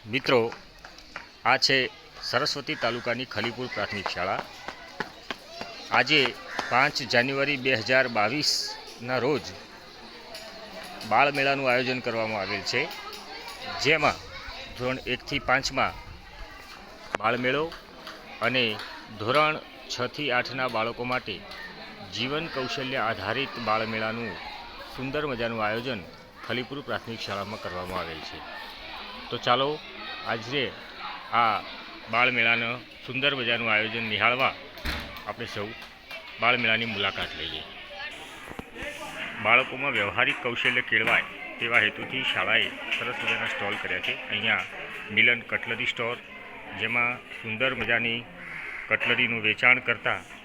મિત્રો, આ છે સરસ્વતી તાલુકાની ખલીપુર પ્રાથમિક શાળા. આજે 5 જાન્યુઆરી 2022ના રોજ બાળમેળાનું આયોજન કરવામાં આવેલ છે, જેમાં ધોરણ 1 થી 5માં બાળમેળો અને ધોરણ 6 થી 8ના બાળકો માટે જીવન કૌશલ્ય આધારિત બાળમેળાનું સુંદર મજાનું આયોજન ખલીપુર પ્રાથમિક શાળામાં કરવામાં આવેલ છે. તો ચાલો આજે આ બાળમેળાનું સુંદર મજાનું આયોજન નિહાળવા આપણે સૌ બાળમેળાની મુલાકાત લઈએ. બાળકોમાં વ્યવહારિક કૌશલ્ય કેળવાય તેવા હેતુથી શાળાએ સરસ મજાના સ્ટોલ કર્યા છે. અહીંયા મિલન કટલરી સ્ટોર, જેમાં સુંદર મજાની કટલરીનું વેચાણ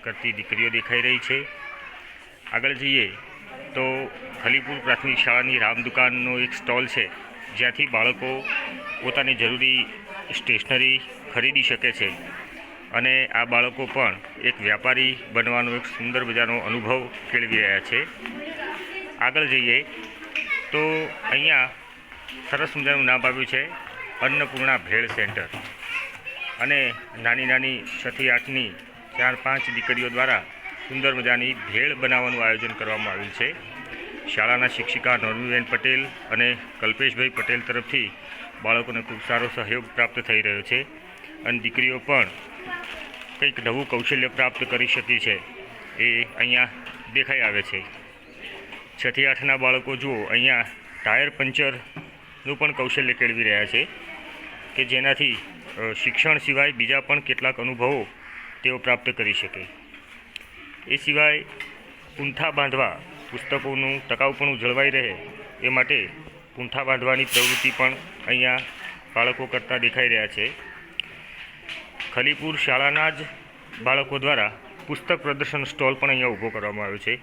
કરતી દીકરીઓ દેખાઈ રહી છે. આગળ જઈએ તો ખલીપુર પ્રાથમિક શાળાની રામ દુકાનનો એક સ્ટોલ છે, જ્યાંથી બાળકો પોતાની જરૂરી સ્ટેશનરી ખરીદી શકે છે અને આ બાળકો પણ એક વ્યાપારી બનવાનો એક સુંદર મજાનો અનુભવ કેળવી રહ્યા છે. આગળ જઈએ તો અહીંયા સરસ મજાનું નામ આપ્યું છે અન્નપૂર્ણા ભેળ સેન્ટર, અને નાની 6 થી 8ની 4-5 દીકરીઓ દ્વારા સુંદર મજાની ભેળ બનાવવાનું આયોજન કરવામાં આવ્યું છે. શાળાના શિક્ષિકા નોર્મીબેન પટેલ અને કલ્પેશભાઈ પટેલ તરફથી બાળકોને ખૂબ સારો સહયોગ પ્રાપ્ત થઈ રહ્યો છે, અને દીકરીઓ પણ કંઈક નવું કૌશલ્ય પ્રાપ્ત કરી શકી છે એ અહીંયા દેખાઈ આવે છે. 6 થી 8ના બાળકો જુઓ, અહીંયા ટાયર પંચરનું પણ કૌશલ્ય કેળવી રહ્યા છે, કે જેનાથી શિક્ષણ સિવાય બીજા પણ કેટલાક અનુભવો તેઓ પ્રાપ્ત કરી શકે. એ સિવાય પૂંઠા બાંધવા, પુસ્તકોનું ટકાઉપણું જળવાઈ રહે એ માટે પૂંઠા બાંધવાની પ્રવૃત્તિ પણ અહીંયા બાળકો કરતા દેખાઈ રહ્યા છે. ખલીપુર શાળાના જ બાળકો દ્વારા પુસ્તક પ્રદર્શન સ્ટોલ પણ અહીંયા ઊભો કરવામાં આવ્યો છે,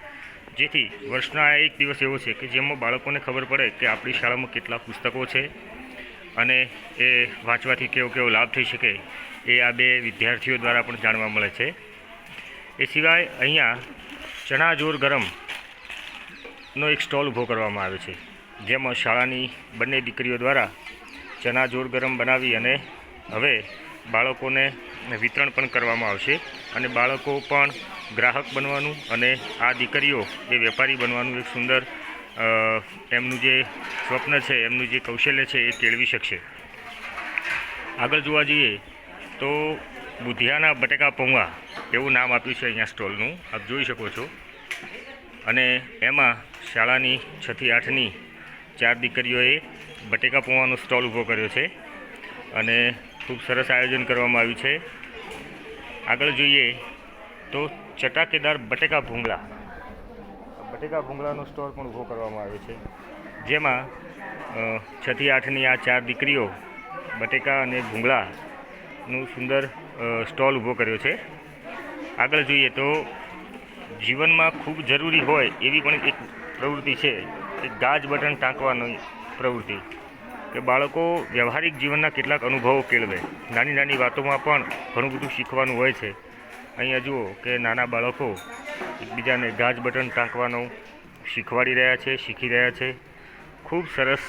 જેથી વર્ષના એક દિવસ એવો છે કે જેમાં બાળકોને ખબર પડે કે આપણી શાળામાં કેટલા પુસ્તકો છે અને એ વાંચવાથી કેવો લાભ થઈ શકે એ આ બે વિદ્યાર્થીઓ દ્વારા પણ જાણવા મળે છે. એ સિવાય અહીંયા ચણા જોર ગરમનો એક સ્ટોલ ઊભો કરવામાં આવ્યો છે, જેમાં શાળાની બંને દીકરીઓ દ્વારા ચણા જોર ગરમ બનાવી અને હવે બાળકોને વિતરણ પણ કરવામાં આવશે, અને બાળકો પણ ગ્રાહક બનવાનું અને આ દીકરીઓ એ વેપારી બનવાનું એક સુંદર એમનું જે સ્વપ્ન છે, એમનું જે કૌશલ્ય છે એ કેળવી શકશે. આગળ જોવા જઈએ તો બુધિયાના બટેકા પૌવા એવું નામ આપ્યું છે અહીંયા સ્ટોલનું, આપ જોઈ શકો છો. અને એમાં શાળાની 6 થી 8ની 4 દીકરીઓએ બટેકા પૌવાનો સ્ટોલ ઊભો કર્યો છે, અને ખૂબ સરસ આયોજન કરવામાં આવ્યું છે. આગળ જોઈએ તો ચટાકેદાર બટેકા ભૂંગળાનો સ્ટોલ પણ ઊભો કરવામાં આવ્યો છે, જેમાં 6 થી 8ની આ 4 દીકરીઓ બટેકા અને ભૂંગળાનું સુંદર સ્ટોલ ઊભો કર્યો છે. આગળ જોઈએ તો જીવનમાં ખૂબ જરૂરી હોય એવી પણ એક પ્રવૃત્તિ છે, કે ગાજ બટન ટાંકવાની પ્રવૃત્તિ, કે બાળકો વ્યવહારિક જીવનના કેટલાક અનુભવો કેળવે. નાની વાતોમાં પણ ઘણું બધું શીખવાનું હોય છે. અહીંયા જુઓ કે નાના બાળકો એકબીજાને ગાજ બટન ટાંકવાનું શીખવાડી રહ્યા છે, શીખી રહ્યા છે. ખૂબ સરસ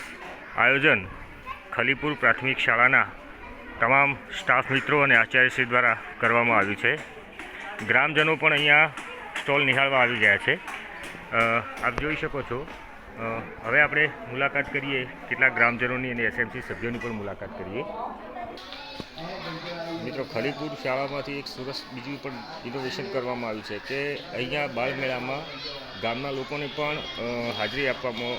આયોજન ખલીપુર પ્રાથમિક શાળાના તમામ સ્ટાફ મિત્રો અને આચાર્યશ્રી દ્વારા કરવામાં આવ્યું છે. ગ્રામજનો પણ અહીંયા સ્ટોલ નિહાળવા આવી ગયા છે, આપ જોઈ શકો છો. હવે આપણે મુલાકાત કરીએ કેટલાક ગ્રામજનોની અને એસએમસી સભ્યોની પણ મુલાકાત કરીએ. મિત્રો, ખલીપુર શાળામાંથી એક સરસ બીજું પણ ઇનોવેશન કરવામાં આવ્યું છે, કે અહીંયા બાળમેળામાં ગામના લોકોને પણ હાજરી આપવામાં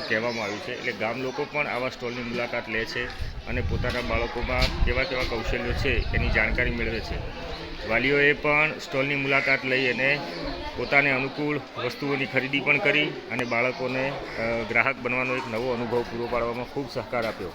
કહેવામાં આવ્યું છે. એટલે ગામ લોકો પણ આવા સ્ટોલની મુલાકાત લે છે અને પોતાના બાળકોમાં કેવા કૌશલ્યો છે એની જાણકારી મેળવે છે. વાલીઓએ પણ સ્ટોલની મુલાકાત લઈ અને પોતાને અનુકૂળ વસ્તુઓની ખરીદી પણ કરી અને બાળકોને ગ્રાહક બનવાનો એક નવો અનુભવ પૂરો પાડવામાં ખૂબ સહકાર આપ્યો.